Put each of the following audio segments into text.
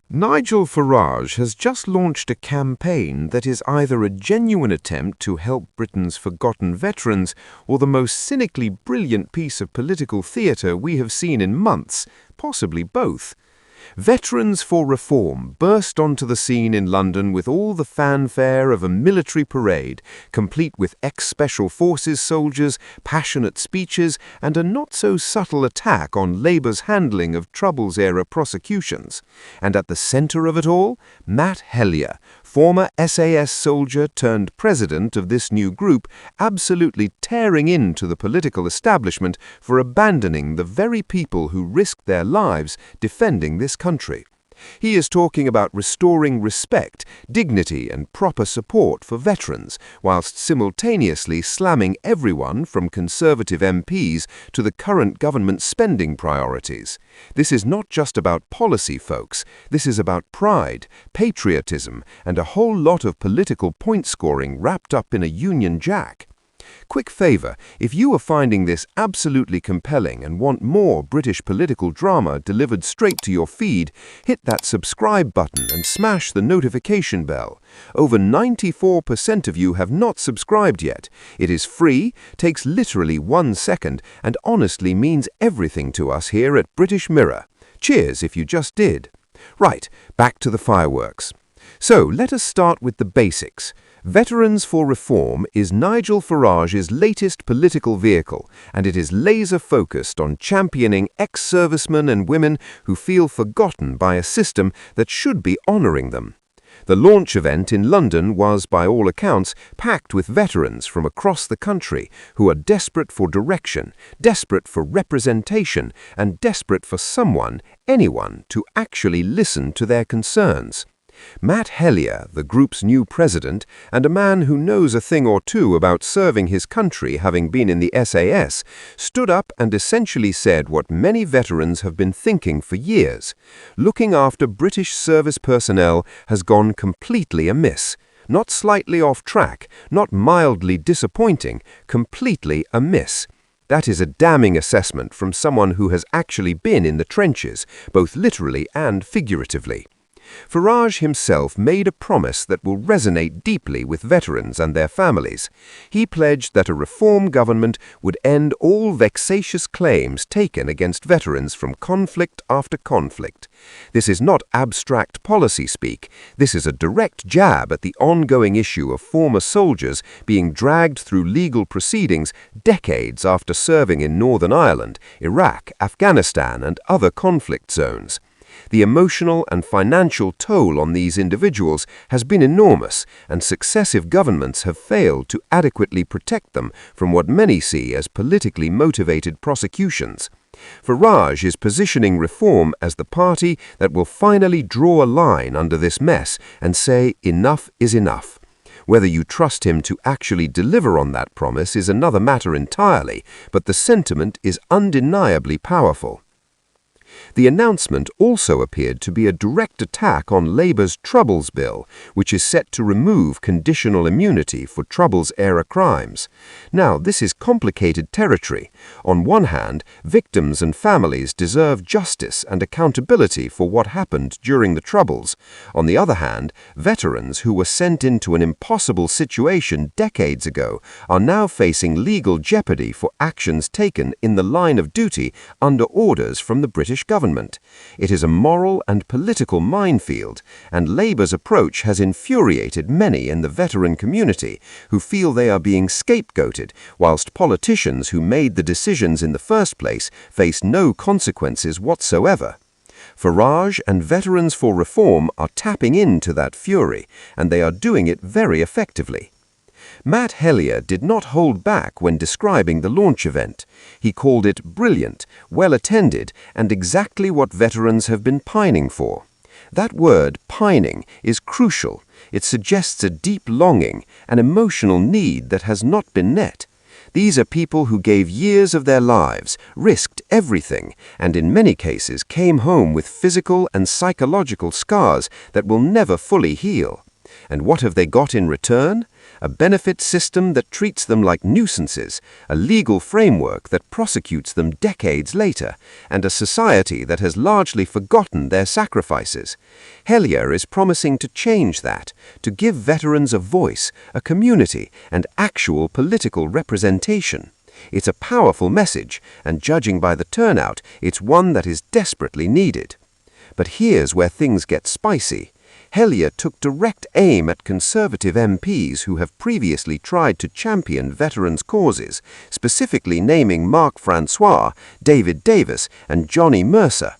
Nigel Farage has just launched a campaign that is either a genuine attempt to help Britain's forgotten veterans or the most cynically brilliant piece of political theatre we have seen in months, possibly both. Veterans for Reform burst onto the scene in London with all the fanfare of a military parade, complete with ex-Special Forces soldiers, passionate speeches, and a not-so-subtle attack on Labour's handling of Troubles-era prosecutions. And at the centre of it all, Matt Hellyer, former SAS soldier turned president of this new group, absolutely tearing into the political establishment for abandoning the very people who risked their lives defending this country. He is talking about restoring respect, dignity and proper support for veterans, whilst simultaneously slamming everyone from Conservative MPs to the current government spending priorities. This is not just about policy, folks. This is about pride, patriotism, and a whole lot of political point-scoring wrapped up in a Union Jack. Quick favour, if you are finding this absolutely compelling and want more British political drama delivered straight to your feed, hit that subscribe button and smash the notification bell. Over 94% of you have not subscribed yet. It is free, takes literally 1 second, and honestly means everything to us here at British Mirror. Cheers if you just did. Right, back to the fireworks. So let us start with the basics. Veterans for Reform is Nigel Farage's latest political vehicle, and it is laser-focused on championing ex-servicemen and women who feel forgotten by a system that should be honouring them. The launch event in London was, by all accounts, packed with veterans from across the country who are desperate for direction, desperate for representation, and desperate for someone, anyone, to actually listen to their concerns. Matt Hellyer, the group's new president, and a man who knows a thing or two about serving his country having been in the SAS, stood up and essentially said what many veterans have been thinking for years. Looking after British service personnel has gone completely amiss. Not slightly off track, not mildly disappointing, completely amiss. That is a damning assessment from someone who has actually been in the trenches, both literally and figuratively. Farage himself made a promise that will resonate deeply with veterans and their families. He pledged that a reform government would end all vexatious claims taken against veterans from conflict after conflict. This is not abstract policy speak. This is a direct jab at the ongoing issue of former soldiers being dragged through legal proceedings decades after serving in Northern Ireland, Iraq, Afghanistan, and other conflict zones. The emotional and financial toll on these individuals has been enormous, and successive governments have failed to adequately protect them from what many see as politically motivated prosecutions. Farage is positioning Reform as the party that will finally draw a line under this mess and say enough is enough. Whether you trust him to actually deliver on that promise is another matter entirely, but the sentiment is undeniably powerful. The announcement also appeared to be a direct attack on Labour's Troubles Bill, which is set to remove conditional immunity for Troubles-era crimes. Now, this is complicated territory. On one hand, victims and families deserve justice and accountability for what happened during the Troubles. On the other hand, veterans who were sent into an impossible situation decades ago are now facing legal jeopardy for actions taken in the line of duty under orders from the British government. It is a moral and political minefield, and Labour's approach has infuriated many in the veteran community who feel they are being scapegoated, whilst politicians who made the decisions in the first place face no consequences whatsoever. Farage and Veterans for Reform are tapping into that fury, and they are doing it very effectively. Matt Hellyer did not hold back when describing the launch event. He called it brilliant, well-attended, and exactly what veterans have been pining for. That word, pining, is crucial. It suggests a deep longing, an emotional need that has not been met. These are people who gave years of their lives, risked everything, and in many cases came home with physical and psychological scars that will never fully heal. And what have they got in return? a benefit system that treats them like nuisances, a legal framework that prosecutes them decades later, and a society that has largely forgotten their sacrifices. Hellyer is promising to change that, to give veterans a voice, a community, and actual political representation. It's a powerful message, and judging by the turnout, it's one that is desperately needed. But here's where things get spicy. Hellyer took direct aim at Conservative MPs who have previously tried to champion veterans' causes, specifically naming Mark Francois, David Davis, and Johnny Mercer.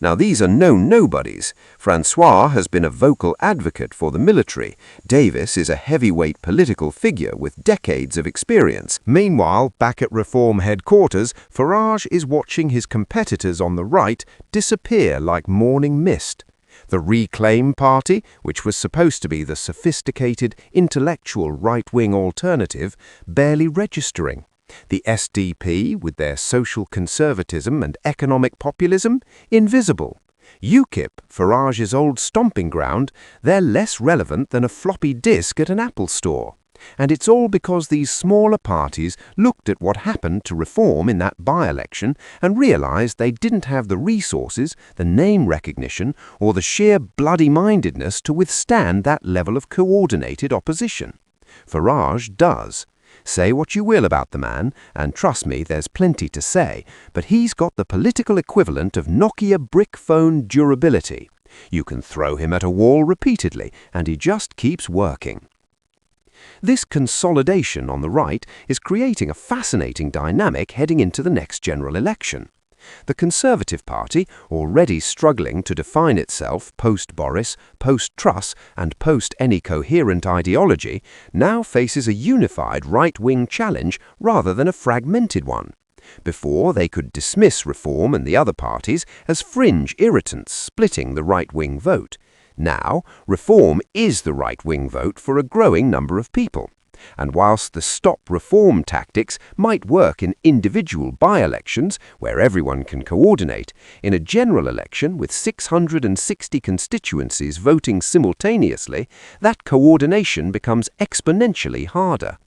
Now, these are known nobodies. Francois has been a vocal advocate for the military. Davis is a heavyweight political figure with decades of experience. Meanwhile, back at Reform headquarters, Farage is watching his competitors on the right disappear like morning mist. The Reclaim Party, which was supposed to be the sophisticated, intellectual right-wing alternative, barely registering. The SDP, with their social conservatism and economic populism, invisible. UKIP, Farage's old stomping ground, they're less relevant than a floppy disk at an Apple store. And it's all because these smaller parties looked at what happened to Reform in that by-election and realized they didn't have the resources, the name recognition, or the sheer bloody-mindedness to withstand that level of coordinated opposition. Farage does. Say what you will about the man, and trust me, there's plenty to say, but he's got the political equivalent of Nokia brick phone durability. You can throw him at a wall repeatedly, and he just keeps working. This consolidation on the right is creating a fascinating dynamic heading into the next general election. The Conservative Party, already struggling to define itself post-Boris, post-Truss, and post any coherent ideology, now faces a unified right-wing challenge rather than a fragmented one. Before, they could dismiss Reform and the other parties as fringe irritants splitting the right-wing vote. Now, Reform is the right-wing vote for a growing number of people. And whilst the stop Reform tactics might work in individual by-elections where everyone can coordinate, in a general election with 660 constituencies voting simultaneously, that coordination becomes exponentially harder.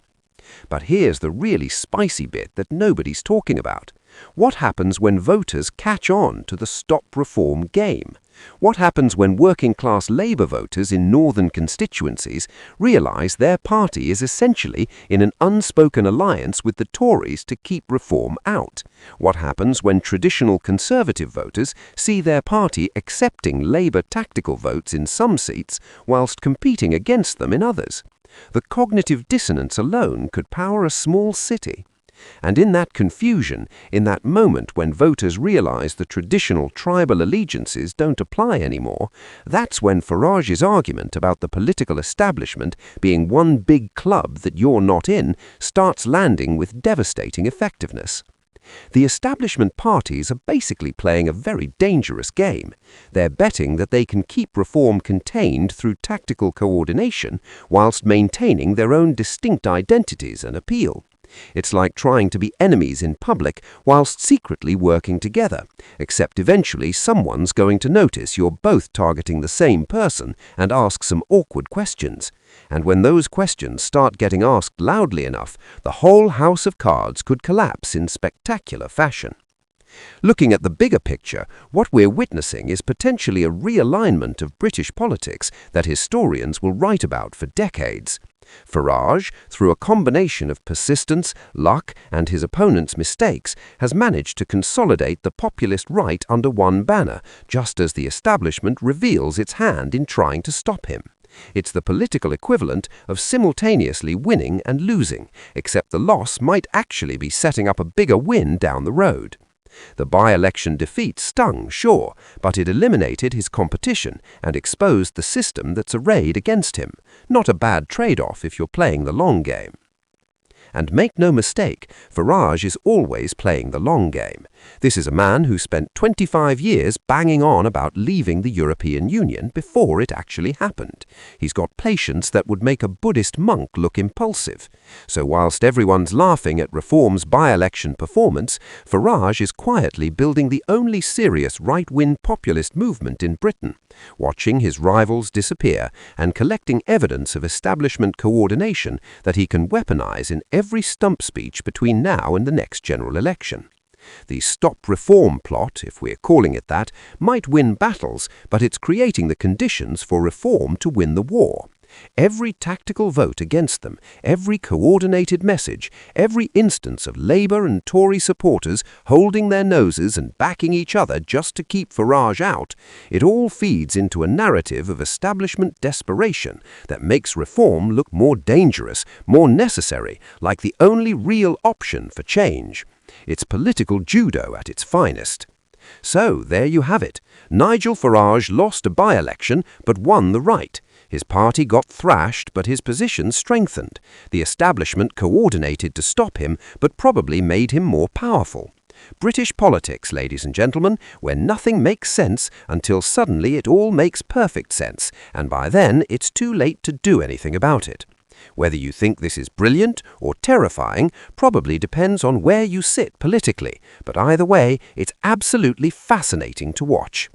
But here's the really spicy bit that nobody's talking about. What happens when voters catch on to the stop Reform game? What happens when working-class Labour voters in northern constituencies realise their party is essentially in an unspoken alliance with the Tories to keep Reform out? What happens when traditional Conservative voters see their party accepting Labour tactical votes in some seats whilst competing against them in others? The cognitive dissonance alone could power a small city. And in that confusion, in that moment when voters realize the traditional tribal allegiances don't apply anymore, that's when Farage's argument about the political establishment being one big club that you're not in starts landing with devastating effectiveness. The establishment parties are basically playing a very dangerous game. They're betting that they can keep Reform contained through tactical coordination whilst maintaining their own distinct identities and appeal. It's like trying to be enemies in public whilst secretly working together, except eventually someone's going to notice you're both targeting the same person and ask some awkward questions. And when those questions start getting asked loudly enough, the whole house of cards could collapse in spectacular fashion. Looking at the bigger picture, what we're witnessing is potentially a realignment of British politics that historians will write about for decades. Farage, through a combination of persistence, luck, and his opponent's mistakes, has managed to consolidate the populist right under one banner, just as the establishment reveals its hand in trying to stop him. It's the political equivalent of simultaneously winning and losing, except the loss might actually be setting up a bigger win down the road. The by-election defeat stung, sure, but it eliminated his competition and exposed the system that's arrayed against him. Not a bad trade-off if you're playing the long game. And make no mistake, Farage is always playing the long game. This is a man who spent 25 years banging on about leaving the European Union before it actually happened. He's got patience that would make a Buddhist monk look impulsive. So whilst everyone's laughing at Reform's by-election performance, Farage is quietly building the only serious right-wing populist movement in Britain, watching his rivals disappear and collecting evidence of establishment coordination that he can weaponize in every stump speech between now and the next general election. The Stop Reform plot, if we're calling it that, might win battles, but it's creating the conditions for reform to win the war. Every tactical vote against them, every coordinated message, every instance of Labour and Tory supporters holding their noses and backing each other just to keep Farage out, it all feeds into a narrative of establishment desperation that makes reform look more dangerous, more necessary, like the only real option for change. It's political judo at its finest. So, there you have it. Nigel Farage lost a by-election but won the right. His party got thrashed, but his position strengthened. The establishment coordinated to stop him, but probably made him more powerful. British politics, ladies and gentlemen, where nothing makes sense until suddenly it all makes perfect sense, and by then it's too late to do anything about it. Whether you think this is brilliant or terrifying probably depends on where you sit politically, but either way, it's absolutely fascinating to watch.